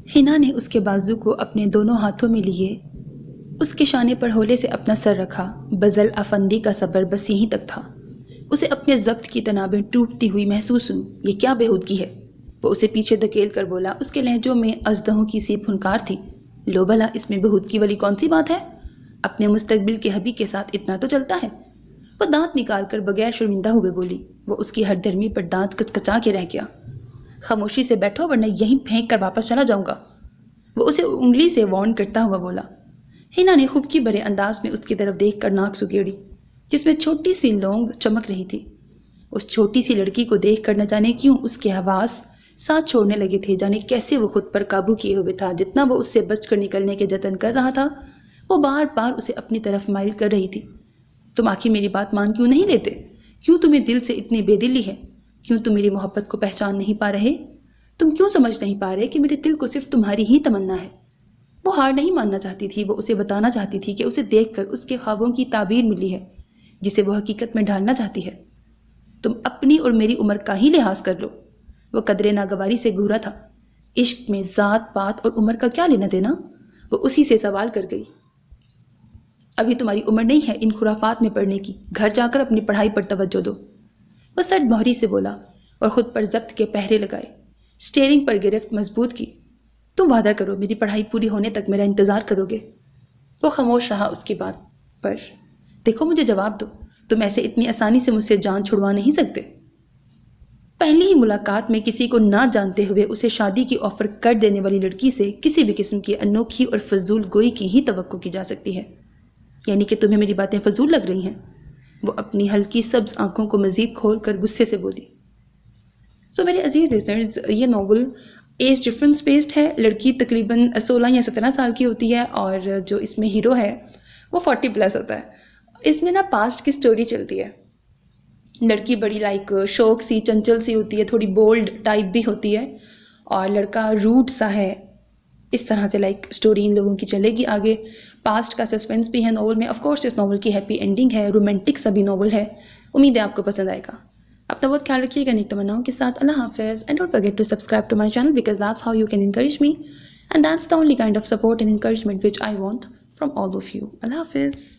हिना ने उसके बाजू को अपने दोनों हाथों में लिए उसके शाने पर हौले से अपना सर रखा। बज़ल अफंदी का सब्र बस यहीं तक था। उसे अपने ज़ब्त की तनाबें टूटती हुई महसूस हुई। ये क्या बेहूदगी है? वो उसे पीछे धकेल कर बोला। उसके लहजों में अजदहों की सी फुनकार थी। लो भला, इसमें बेहूदगी वाली कौन सी बात है? अपने मुस्तकबिल के हबी के साथ इतना तो चलता है। वो दांत निकाल कर बगैर शर्मिंदा हुए बोली। वो उसकी हरदर्मी पर दांत कचकचा के रह गया। खामोशी से बैठो वरना यहीं फेंक कर वापस चला जाऊंगा, वो उसे उंगली से वार्न करता हुआ बोला। हिना ने खुफकी भरे अंदाज में उसकी तरफ देख कर नाक सुकेड़ी जिसमें छोटी सी लौंग चमक रही थी। उस छोटी सी लड़की को देख कर न जाने क्यों उसके हवास साथ छोड़ने लगे थे। जाने कैसे वो खुद पर काबू किए हुए था। जितना वो उससे बचकर निकलने के जतन कर रहा था वो बार बार उसे अपनी तरफ माइल कर रही थी। तुम आखिर मेरी बात मान क्यों नहीं लेते? क्यों तुम्हें दिल से इतनी बेदिली है? क्यों तुम मेरी मोहब्बत को पहचान नहीं पा रहे? तुम क्यों समझ नहीं पा रहे कि मेरे दिल को सिर्फ तुम्हारी ही तमन्ना है? वो हार नहीं मानना चाहती थी। वो उसे बताना चाहती थी कि उसे देखकर उसके ख्वाबों की ताबीर मिली है जिसे वो हकीकत में ढालना चाहती है। तुम अपनी और मेरी उम्र का ही लिहाज कर लो। वो कदरे नागवारी से घूरा था। इश्क में ज़ात पात और उम्र का क्या लेना देना? वो उसी से सवाल कर गई। अभी तुम्हारी उम्र नहीं है इन खुराफात में पढ़ने की। घर जाकर अपनी पढ़ाई पर तवज्जो दो। वह सट मोहरी से बोला और ख़ुद पर जब्त के पहरे लगाए। स्टीयरिंग पर गिरफ्त मजबूत की। तुम वादा करो मेरी पढ़ाई पूरी होने तक मेरा इंतज़ार करोगे। वो खामोश रहा उसकी बात पर। देखो मुझे जवाब दो, तुम ऐसे इतनी आसानी से मुझसे जान छुड़वा नहीं सकते। पहली ही मुलाकात में किसी को ना जानते हुए उसे शादी की ऑफर कर देने वाली लड़की से किसी भी किस्म की अनोखी और फजूल गोई की ही तवक्को की जा सकती है। यानी कि तुम्हें मेरी बातें फजूल लग रही हैं? वो अपनी हल्की सब्ज आंखों को मजीद खोल कर गुस्से से बोली। सो मेरे अजीज़ लिसनर्स, ये नावल एज डिफरेंस बेस्ड है। लड़की तकरीबन 16 या 17 साल की होती है और जो इसमें हीरो है वो 40+ होता है। इसमें ना पास्ट की स्टोरी चलती है। लड़की बड़ी लाइक शौक सी चंचल सी होती है, थोड़ी बोल्ड टाइप भी होती है और लड़का रूड सा है। इस तरह से लाइक स्टोरी इन लोगों की चलेगी आगे। पास्ट का सस्पेंस भी है नावल में। ऑफ कोर्स इस नावल की हैप्पी एंडिंग है, रोमांटिक सा भी नावल है। उम्मीद है आपको पसंद आएगा। अपना बहुत ख्याल रखिएगा नेक तमन्नाओं के साथ। अल्लाह हाफिज़ and don't forget to subscribe to my channel because that's how you can encourage me and that's the only kind of support and encouragement which I want from all of you. अल्लाह हाफिज़।